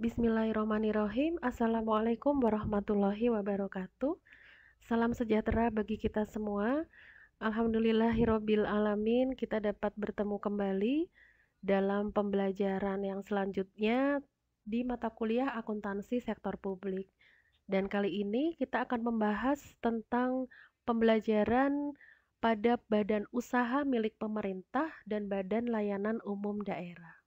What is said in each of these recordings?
Bismillahirrahmanirrahim. Assalamualaikum warahmatullahi wabarakatuh. Salam sejahtera bagi kita semua. Alhamdulillahirabbil alamin, kita dapat bertemu kembali dalam pembelajaran yang selanjutnya di mata kuliah akuntansi sektor publik. Dan kali ini kita akan membahas tentang pembelajaran pada badan usaha milik pemerintah dan badan layanan umum daerah.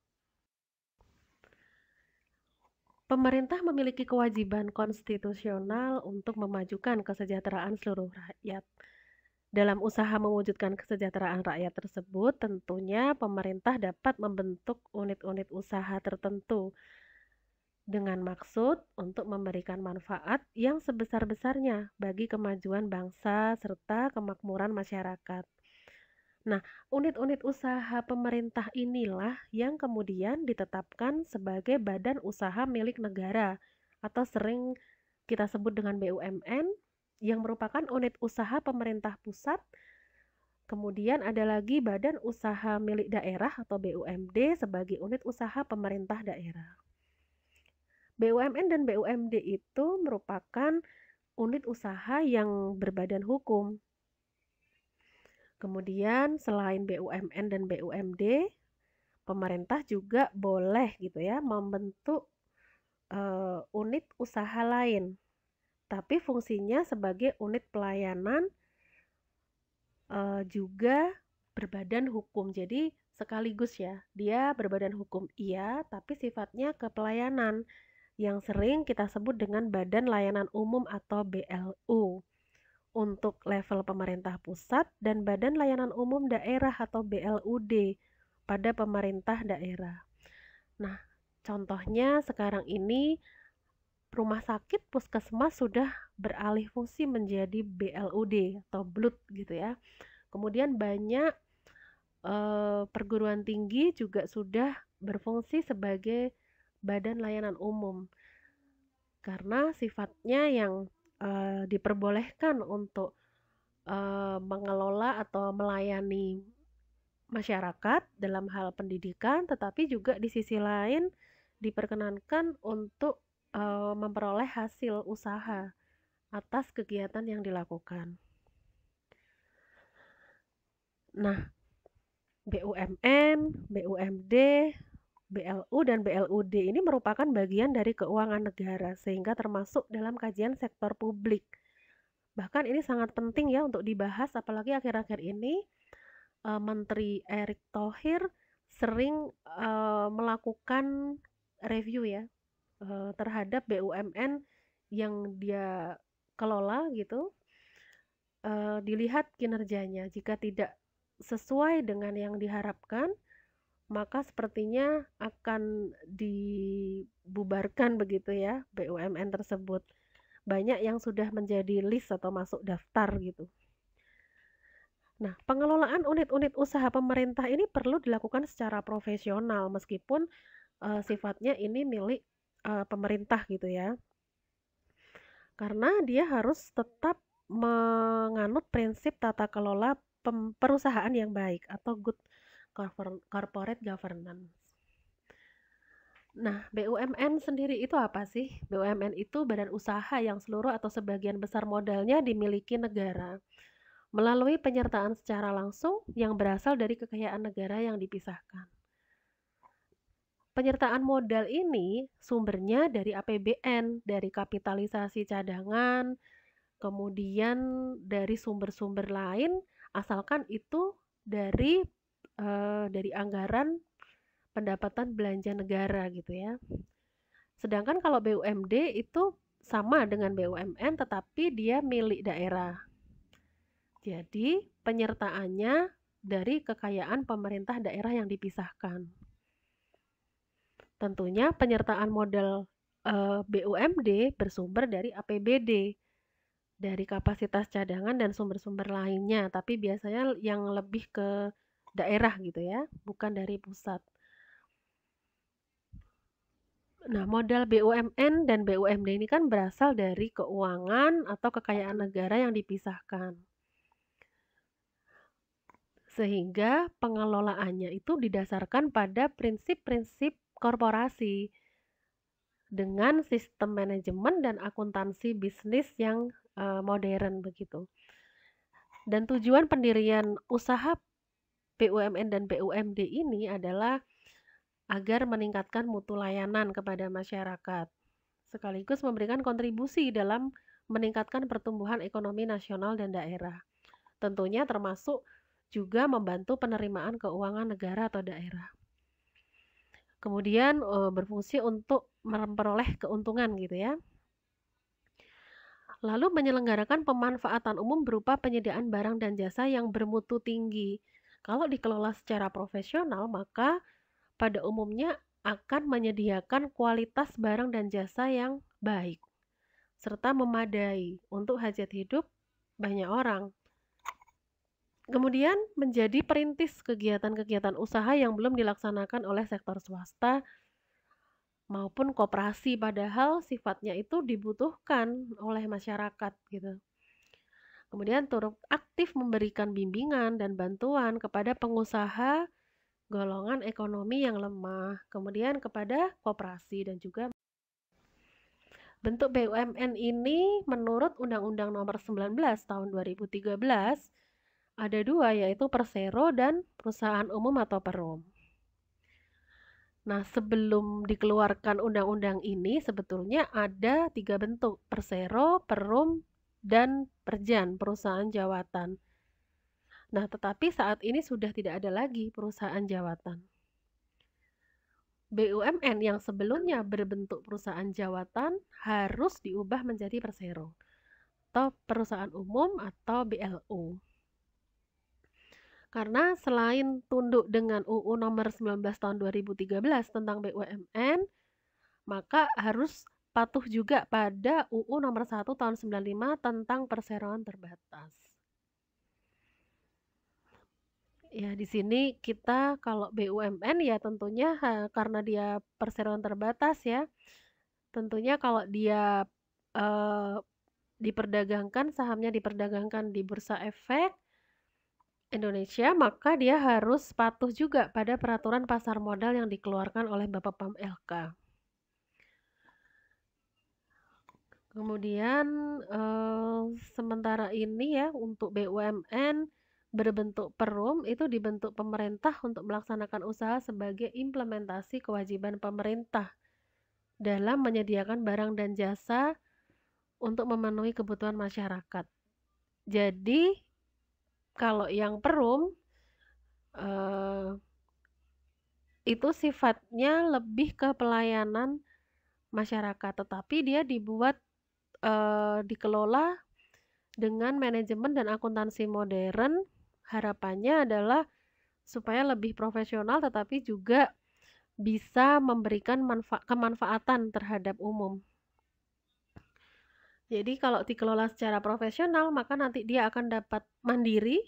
Pemerintah memiliki kewajiban konstitusional untuk memajukan kesejahteraan seluruh rakyat. Dalam usaha mewujudkan kesejahteraan rakyat tersebut, tentunya pemerintah dapat membentuk unit-unit usaha tertentu dengan maksud untuk memberikan manfaat yang sebesar-besarnya bagi kemajuan bangsa serta kemakmuran masyarakat. Nah, unit-unit usaha pemerintah inilah yang kemudian ditetapkan sebagai badan usaha milik negara atau sering kita sebut dengan BUMN yang merupakan unit usaha pemerintah pusat. Kemudian ada lagi badan usaha milik daerah atau BUMD sebagai unit usaha pemerintah daerah. BUMN dan BUMD itu merupakan unit usaha yang berbadan hukum. Kemudian selain BUMN dan BUMD, pemerintah juga boleh gitu ya membentuk unit usaha lain, tapi fungsinya sebagai unit pelayanan juga berbadan hukum. Jadi sekaligus ya, dia berbadan hukum iya, tapi sifatnya kepelayanan yang sering kita sebut dengan Badan Layanan Umum atau BLU untuk level pemerintah pusat dan Badan Layanan Umum Daerah atau BLUD pada pemerintah daerah. Nah, contohnya sekarang ini rumah sakit puskesmas sudah beralih fungsi menjadi BLUD atau BLUD gitu ya. Kemudian banyak perguruan tinggi juga sudah berfungsi sebagai badan layanan umum karena sifatnya yang diperbolehkan untuk mengelola atau melayani masyarakat dalam hal pendidikan, tetapi juga di sisi lain diperkenankan untuk memperoleh hasil usaha atas kegiatan yang dilakukan. Nah, BUMN, BUMD, BLU dan BLUD ini merupakan bagian dari keuangan negara sehingga termasuk dalam kajian sektor publik. Bahkan ini sangat penting ya untuk dibahas apalagi akhir-akhir ini Menteri Erick Thohir sering melakukan review ya terhadap BUMN yang dia kelola gitu, dilihat kinerjanya. Jika tidak sesuai dengan yang diharapkan, maka sepertinya akan dibubarkan begitu ya BUMN tersebut. Banyak yang sudah menjadi list atau masuk daftar gitu. Nah, pengelolaan unit-unit usaha pemerintah ini perlu dilakukan secara profesional meskipun sifatnya ini milik pemerintah gitu ya. Karena dia harus tetap menganut prinsip tata kelola perusahaan yang baik atau good corporate governance. Nah, BUMN sendiri itu apa sih? BUMN itu badan usaha yang seluruh atau sebagian besar modalnya dimiliki negara melalui penyertaan secara langsung yang berasal dari kekayaan negara yang dipisahkan. Penyertaan modal ini sumbernya dari APBN, dari kapitalisasi cadangan, kemudian dari sumber-sumber lain, asalkan itu dari anggaran pendapatan belanja negara gitu ya. Sedangkan kalau BUMD itu sama dengan BUMN tetapi dia milik daerah. Jadi penyertaannya dari kekayaan pemerintah daerah yang dipisahkan. Tentunya penyertaan modal BUMD bersumber dari APBD, dari kapasitas cadangan dan sumber-sumber lainnya, tapi biasanya yang lebih ke daerah gitu ya, bukan dari pusat. Nah, modal BUMN dan BUMD ini kan berasal dari keuangan atau kekayaan negara yang dipisahkan. Sehingga pengelolaannya itu didasarkan pada prinsip-prinsip korporasi. dengan sistem manajemen dan akuntansi bisnis yang modern begitu. Dan tujuan pendirian usaha BUMN dan BUMD ini adalah agar meningkatkan mutu layanan kepada masyarakat, sekaligus memberikan kontribusi dalam meningkatkan pertumbuhan ekonomi nasional dan daerah. Tentunya termasuk juga membantu penerimaan keuangan negara atau daerah. Kemudian berfungsi untuk memperoleh keuntungan gitu ya. Lalu menyelenggarakan pemanfaatan umum berupa penyediaan barang dan jasa yang bermutu tinggi. Kalau dikelola secara profesional, maka pada umumnya akan menyediakan kualitas barang dan jasa yang baik, serta memadai untuk hajat hidup banyak orang. Kemudian menjadi perintis kegiatan-kegiatan usaha yang belum dilaksanakan oleh sektor swasta maupun koperasi, padahal sifatnya itu dibutuhkan oleh masyarakat gitu. Kemudian turut aktif memberikan bimbingan dan bantuan kepada pengusaha golongan ekonomi yang lemah, kemudian kepada koperasi dan juga bentuk BUMN ini menurut Undang-Undang Nomor 19 Tahun 2013 ada dua, yaitu persero dan perusahaan umum atau perum. Nah, sebelum dikeluarkan undang-undang ini sebetulnya ada 3 bentuk, persero, perum, dan perjan, perusahaan jawatan. Nah, tetapi saat ini sudah tidak ada lagi perusahaan jawatan. BUMN yang sebelumnya berbentuk perusahaan jawatan harus diubah menjadi persero atau perusahaan umum atau BLU. Karena selain tunduk dengan UU nomor 19 tahun 2013 tentang BUMN, maka harus patuh juga pada UU nomor 1 tahun 95 tentang perseroan terbatas. Ya, di sini kita kalau BUMN ya tentunya karena dia perseroan terbatas ya, tentunya kalau dia diperdagangkan, sahamnya diperdagangkan di Bursa Efek Indonesia, maka dia harus patuh juga pada peraturan pasar modal yang dikeluarkan oleh Bapak Pam LK. Kemudian sementara ini ya untuk BUMN berbentuk perum itu dibentuk pemerintah untuk melaksanakan usaha sebagai implementasi kewajiban pemerintah dalam menyediakan barang dan jasa untuk memenuhi kebutuhan masyarakat. Jadi kalau yang perum itu sifatnya lebih ke pelayanan masyarakat, tetapi dia dibuat dikelola dengan manajemen dan akuntansi modern. Harapannya adalah supaya lebih profesional tetapi juga bisa memberikan kemanfaatan terhadap umum. Jadi kalau dikelola secara profesional, maka nanti dia akan dapat mandiri,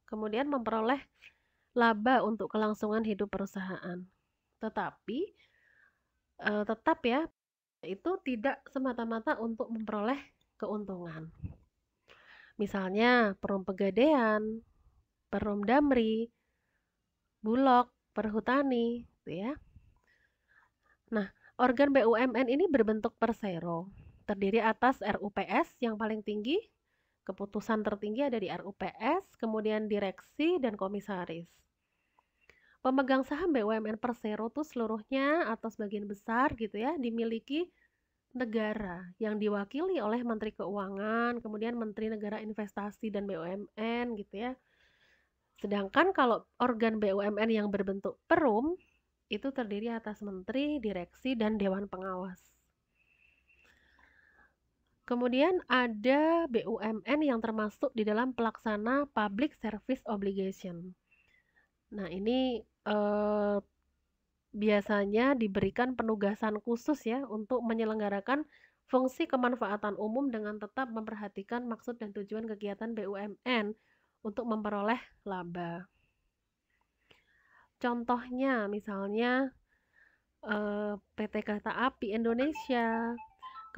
kemudian memperoleh laba untuk kelangsungan hidup perusahaan. Tetapi tetap ya, itu tidak semata-mata untuk memperoleh keuntungan. Misalnya perum Pegadaian, perum Damri, Bulog, Perhutani, gitu ya. Nah, organ BUMN ini berbentuk persero, terdiri atas RUPS yang paling tinggi, keputusan tertinggi ada di RUPS, kemudian direksi dan komisaris. Pemegang saham BUMN persero tuh seluruhnya atau sebagian besar gitu ya dimiliki negara yang diwakili oleh Menteri Keuangan, kemudian Menteri Negara Investasi dan BUMN gitu ya. Sedangkan kalau organ BUMN yang berbentuk perum itu terdiri atas menteri, direksi, dan dewan pengawas. Kemudian ada BUMN yang termasuk di dalam pelaksana Public Service Obligation. Nah, ini biasanya diberikan penugasan khusus ya untuk menyelenggarakan fungsi kemanfaatan umum dengan tetap memperhatikan maksud dan tujuan kegiatan BUMN untuk memperoleh laba. Contohnya misalnya PT Kereta Api Indonesia,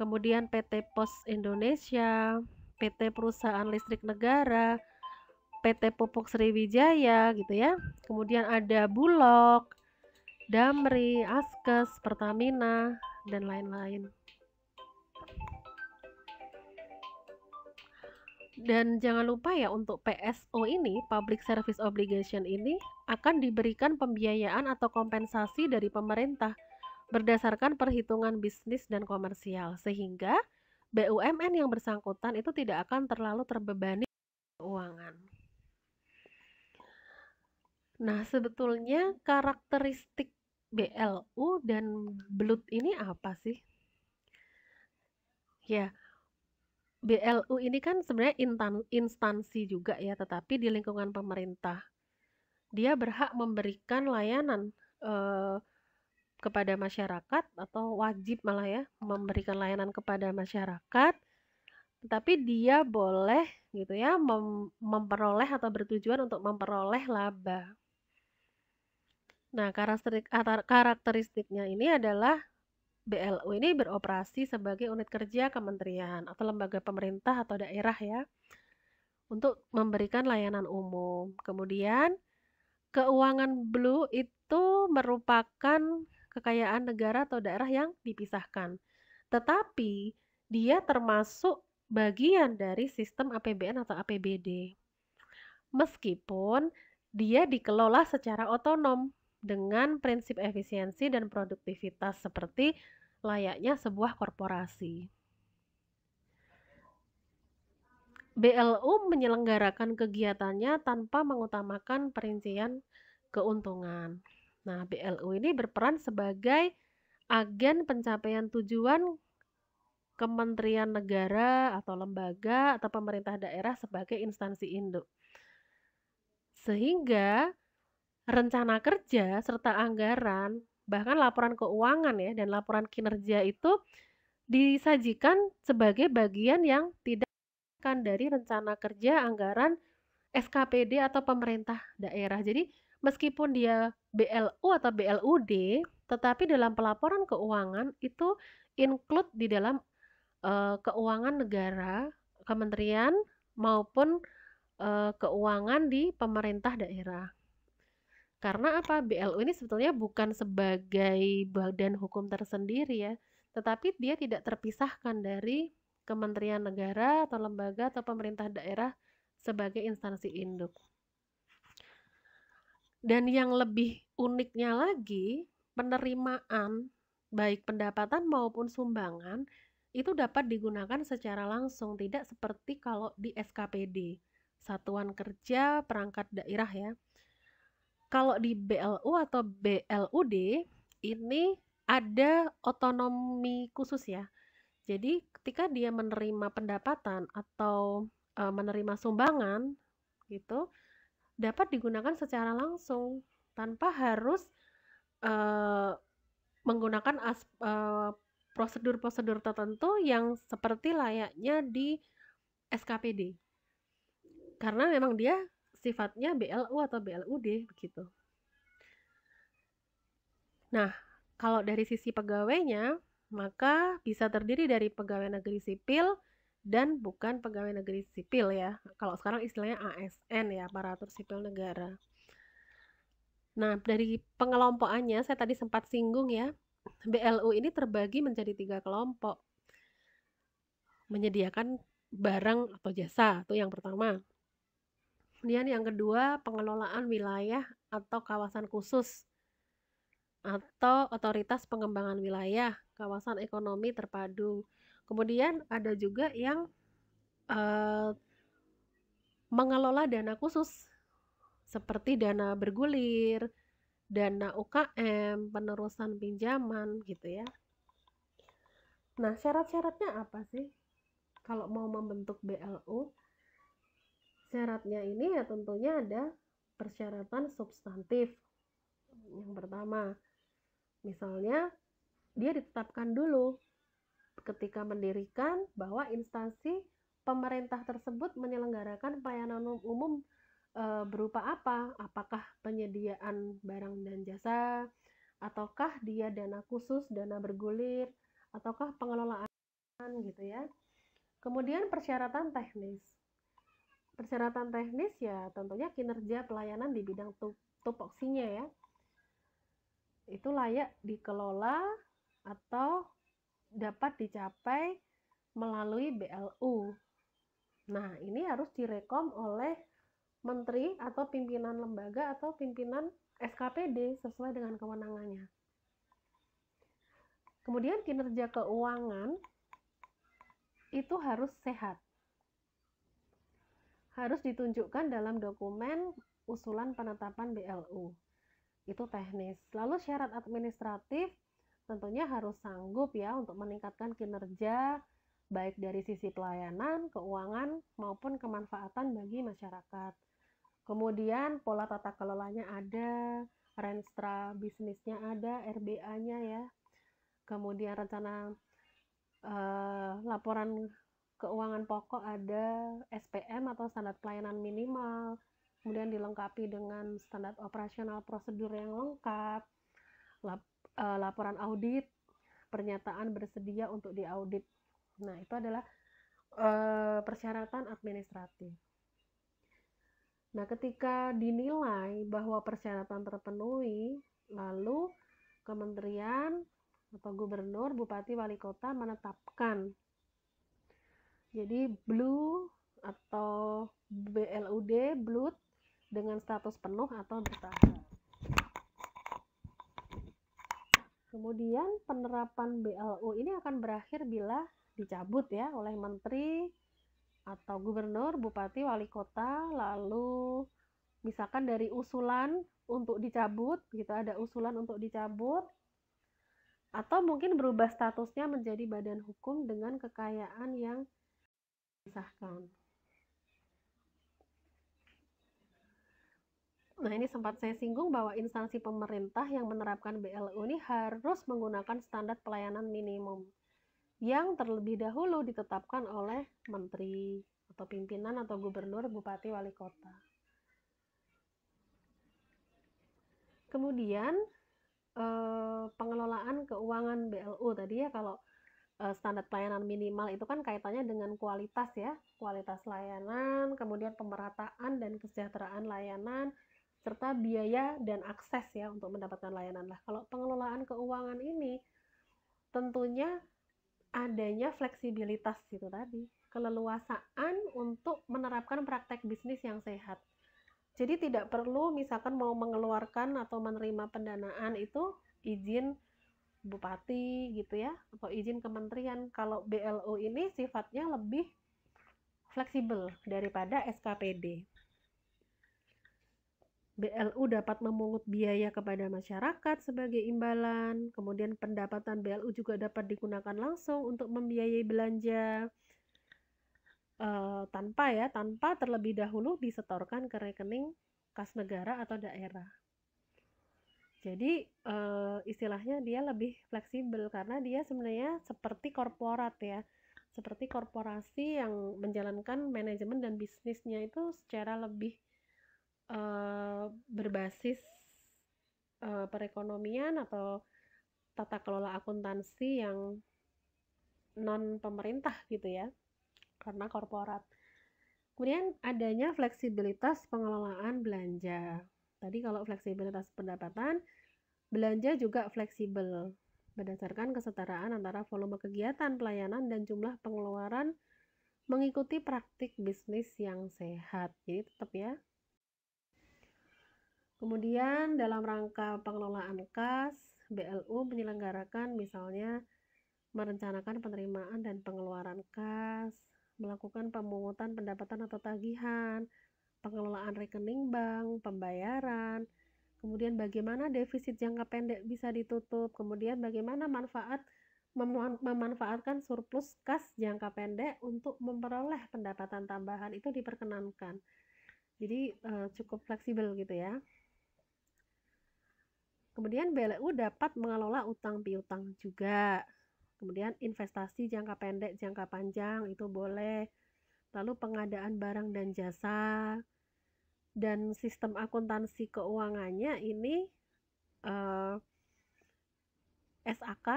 kemudian PT Pos Indonesia, PT Perusahaan Listrik Negara, PT Pupuk Sriwijaya gitu ya. Kemudian ada Bulog, Damri, Askes, Pertamina, dan lain-lain. Dan jangan lupa ya, untuk PSO ini, Public Service Obligation ini, akan diberikan pembiayaan atau kompensasi dari pemerintah berdasarkan perhitungan bisnis dan komersial, sehingga BUMN yang bersangkutan itu tidak akan terlalu terbebani keuangan. Nah, sebetulnya karakteristik BLU dan BLUT ini apa sih? Ya, BLU ini kan sebenarnya instansi juga ya, tetapi di lingkungan pemerintah. Dia berhak memberikan layanan kepada masyarakat, atau wajib malah ya, memberikan layanan kepada masyarakat, tetapi dia boleh gitu ya memperoleh atau bertujuan untuk memperoleh laba. Nah, karakteristiknya ini adalah BLU ini beroperasi sebagai unit kerja kementerian atau lembaga pemerintah atau daerah ya, untuk memberikan layanan umum. Kemudian keuangan blue itu merupakan kekayaan negara atau daerah yang dipisahkan, tetapi dia termasuk bagian dari sistem APBN atau APBD. Meskipun dia dikelola secara otonom dengan prinsip efisiensi dan produktivitas seperti layaknya sebuah korporasi. BLU menyelenggarakan kegiatannya tanpa mengutamakan perincian keuntungan. Nah, BLU ini berperan sebagai agen pencapaian tujuan kementerian negara atau lembaga atau pemerintah daerah sebagai instansi induk. Sehingga rencana kerja serta anggaran, bahkan laporan keuangan ya dan laporan kinerja itu disajikan sebagai bagian yang tidak dari rencana kerja, anggaran, SKPD atau pemerintah daerah. Jadi meskipun dia BLU atau BLUD, tetapi dalam pelaporan keuangan itu include di dalam keuangan negara, kementerian maupun keuangan di pemerintah daerah. Karena apa? BLU ini sebetulnya bukan sebagai badan hukum tersendiri ya, tetapi dia tidak terpisahkan dari kementerian negara atau lembaga atau pemerintah daerah sebagai instansi induk. Dan yang lebih uniknya lagi, penerimaan baik pendapatan maupun sumbangan itu dapat digunakan secara langsung, tidak seperti kalau di SKPD, Satuan Kerja Perangkat Daerah ya. Kalau di BLU atau BLUD ini ada otonomi khusus ya. Jadi ketika dia menerima pendapatan atau menerima sumbangan gitu, dapat digunakan secara langsung tanpa harus menggunakan prosedur-prosedur tertentu yang seperti layaknya di SKPD. Karena memang dia sifatnya BLU atau BLUD begitu. Nah, kalau dari sisi pegawainya, maka bisa terdiri dari pegawai negeri sipil dan bukan pegawai negeri sipil ya. Kalau sekarang istilahnya ASN ya, aparatur sipil negara. Nah, dari pengelompokannya saya tadi sempat singgung ya, BLU ini terbagi menjadi 3 kelompok. Menyediakan barang atau jasa, itu yang pertama. Kemudian yang kedua, pengelolaan wilayah atau kawasan khusus atau otoritas pengembangan wilayah, kawasan ekonomi terpadu. Kemudian ada juga yang mengelola dana khusus seperti dana bergulir, dana UKM, penerusan pinjaman gitu ya. Nah, syarat-syaratnya apa sih kalau mau membentuk BLU? Syaratnya ini ya tentunya ada persyaratan substantif. Yang pertama, misalnya dia ditetapkan dulu ketika mendirikan bahwa instansi pemerintah tersebut menyelenggarakan pelayanan umum berupa apa? Apakah penyediaan barang dan jasa, ataukah dia dana khusus, dana bergulir, ataukah pengelolaan gitu ya. Kemudian persyaratan teknis. Persyaratan teknis ya tentunya kinerja pelayanan di bidang tupoksinya ya. Itu layak dikelola atau dapat dicapai melalui BLU. Nah, ini harus direkom oleh menteri atau pimpinan lembaga atau pimpinan SKPD sesuai dengan kewenangannya. Kemudian kinerja keuangan itu harus sehat. Harus ditunjukkan dalam dokumen usulan penetapan BLU. Itu teknis. Lalu syarat administratif tentunya harus sanggup ya untuk meningkatkan kinerja baik dari sisi pelayanan, keuangan maupun kemanfaatan bagi masyarakat. Kemudian pola tata kelolanya ada, renstra bisnisnya ada, RBA-nya ya. Kemudian rencana laporan keuangan pokok ada, SPM atau standar pelayanan minimal. Kemudian dilengkapi dengan standar operasional prosedur yang lengkap, laporan audit, pernyataan bersedia untuk diaudit. Nah, itu adalah persyaratan administratif. Nah, ketika dinilai bahwa persyaratan terpenuhi, lalu kementerian atau gubernur, bupati, wali kota menetapkan. Jadi BLU atau BLUD, BLUD dengan status penuh atau bertahap. Kemudian penerapan BLU ini akan berakhir bila dicabut ya oleh menteri atau gubernur, bupati, wali kota, lalu misalkan dari usulan untuk dicabut, gitu ada usulan untuk dicabut, atau mungkin berubah statusnya menjadi badan hukum dengan kekayaan yang disahkan. Nah, ini sempat saya singgung bahwa instansi pemerintah yang menerapkan BLU ini harus menggunakan standar pelayanan minimum yang terlebih dahulu ditetapkan oleh menteri atau pimpinan atau gubernur, bupati, wali kota. Kemudian pengelolaan keuangan BLU tadi ya, kalau standar pelayanan minimal itu kan kaitannya dengan kualitas ya, kualitas layanan, kemudian pemerataan dan kesejahteraan layanan, serta biaya dan akses ya untuk mendapatkan layanan. Lah, kalau pengelolaan keuangan ini tentunya adanya fleksibilitas itu tadi, keleluasaan untuk menerapkan praktek bisnis yang sehat. Jadi tidak perlu misalkan mau mengeluarkan atau menerima pendanaan itu izin bupati gitu ya, atau izin kementerian. Kalau BLU ini sifatnya lebih fleksibel daripada SKPD. BLU dapat memungut biaya kepada masyarakat sebagai imbalan, kemudian pendapatan BLU juga dapat digunakan langsung untuk membiayai belanja tanpa terlebih dahulu disetorkan ke rekening kas negara atau daerah. Jadi istilahnya dia lebih fleksibel karena dia sebenarnya seperti korporat ya, seperti korporasi yang menjalankan manajemen dan bisnisnya itu secara lebih berbasis perekonomian atau tata kelola akuntansi yang non pemerintah gitu ya, karena korporat. Kemudian adanya fleksibilitas pengelolaan belanja. Tadi kalau fleksibilitas pendapatan, belanja juga fleksibel berdasarkan kesetaraan antara volume kegiatan pelayanan dan jumlah pengeluaran mengikuti praktik bisnis yang sehat. Jadi tetap ya. Kemudian dalam rangka pengelolaan kas, BLU menyelenggarakan misalnya merencanakan penerimaan dan pengeluaran kas, melakukan pemungutan pendapatan atau tagihan, pengelolaan rekening bank, pembayaran, kemudian bagaimana defisit jangka pendek bisa ditutup, kemudian bagaimana memanfaatkan surplus kas jangka pendek untuk memperoleh pendapatan tambahan itu diperkenankan. Jadi cukup fleksibel gitu ya. Kemudian BLU dapat mengelola utang piutang juga. Kemudian investasi jangka pendek, jangka panjang itu boleh. Lalu pengadaan barang dan jasa. Dan sistem akuntansi keuangannya ini SAK,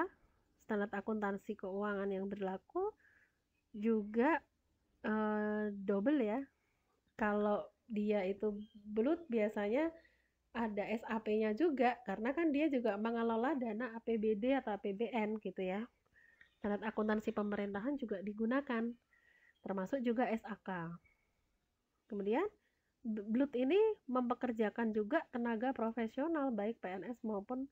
standar akuntansi keuangan yang berlaku juga double ya. Kalau dia itu BLUD biasanya ada SAP-nya juga, karena kan dia juga mengelola dana APBD atau APBN gitu ya. Standar akuntansi pemerintahan juga digunakan, termasuk juga SAK. Kemudian BLUT ini mempekerjakan juga tenaga profesional baik PNS maupun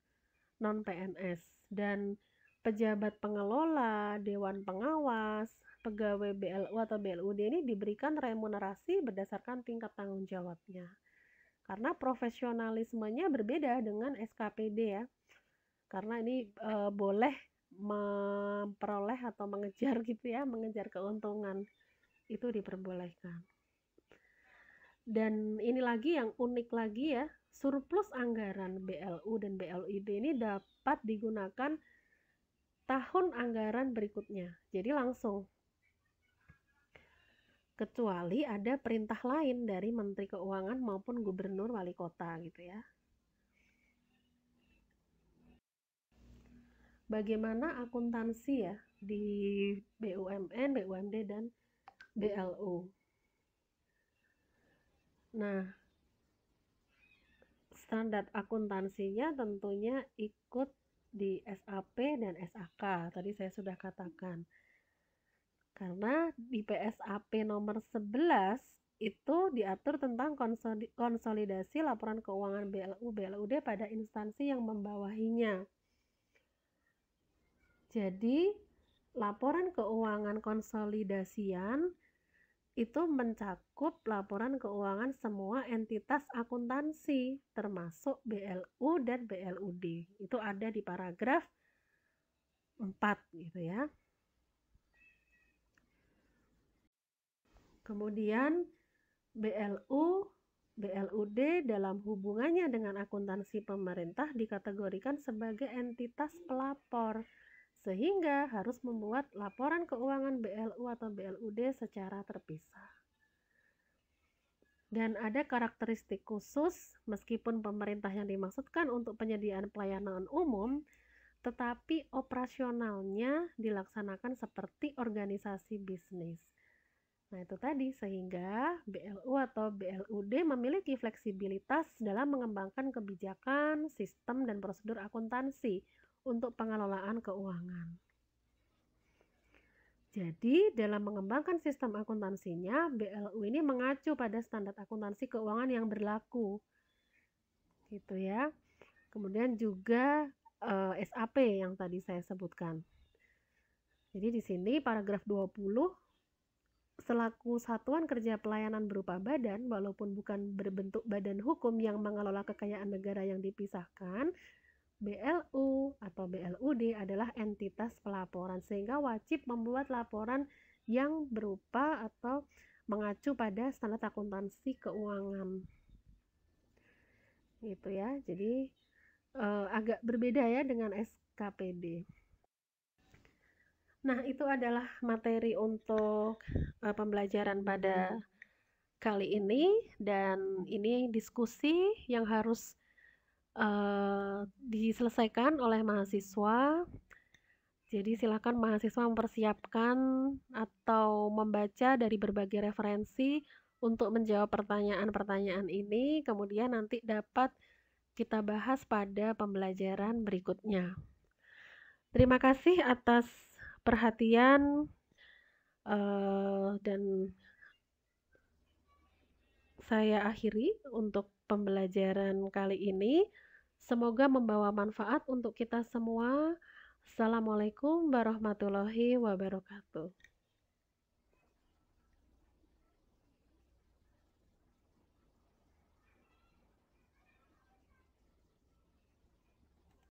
non-PNS, dan pejabat pengelola, dewan pengawas, pegawai BLU atau BLUD ini diberikan remunerasi berdasarkan tingkat tanggung jawabnya. Karena profesionalismenya berbeda dengan SKPD ya. Karena ini boleh memperoleh atau mengejar gitu ya, mengejar keuntungan. Itu diperbolehkan. Dan ini lagi yang unik lagi ya, surplus anggaran BLU dan BLUD ini dapat digunakan tahun anggaran berikutnya. Jadi langsung. Kecuali ada perintah lain dari Menteri Keuangan maupun Gubernur Wali Kota gitu ya. Bagaimana akuntansi ya di BUMN, BUMD, dan BLU. Nah, standar akuntansinya tentunya ikut di SAP dan SAK. Tadi saya sudah katakan. Karena di PSAP nomor 11 itu diatur tentang konsolidasi laporan keuangan BLU BLUD pada instansi yang membawahinya. Jadi, laporan keuangan konsolidasian itu mencakup laporan keuangan semua entitas akuntansi, termasuk BLU dan BLUD. Itu ada di paragraf 4 gitu ya. Kemudian BLU, BLUD dalam hubungannya dengan akuntansi pemerintah dikategorikan sebagai entitas pelapor, sehingga harus membuat laporan keuangan BLU atau BLUD secara terpisah. Dan ada karakteristik khusus, meskipun pemerintah yang dimaksudkan untuk penyediaan pelayanan umum, tetapi operasionalnya dilaksanakan seperti organisasi bisnis. Nah, itu tadi, sehingga BLU atau BLUD memiliki fleksibilitas dalam mengembangkan kebijakan, sistem, dan prosedur akuntansi untuk pengelolaan keuangan. Jadi, dalam mengembangkan sistem akuntansinya, BLU ini mengacu pada standar akuntansi keuangan yang berlaku. Gitu ya. Kemudian juga SAP yang tadi saya sebutkan. Jadi di sini paragraf 20, selaku satuan kerja pelayanan berupa badan, walaupun bukan berbentuk badan hukum yang mengelola kekayaan negara yang dipisahkan, BLU atau BLUD adalah entitas pelaporan, sehingga wajib membuat laporan yang berupa atau mengacu pada standar akuntansi keuangan. Gitu ya. Jadi agak berbeda ya dengan SKPD. Nah, itu adalah materi untuk pembelajaran pada kali ini, dan ini diskusi yang harus diselesaikan oleh mahasiswa. Jadi silakan mahasiswa mempersiapkan atau membaca dari berbagai referensi untuk menjawab pertanyaan-pertanyaan ini, kemudian nanti dapat kita bahas pada pembelajaran berikutnya. Terima kasih atas perhatian dan saya akhiri untuk pembelajaran kali ini. Semoga membawa manfaat untuk kita semua. Assalamualaikum warahmatullahi wabarakatuh.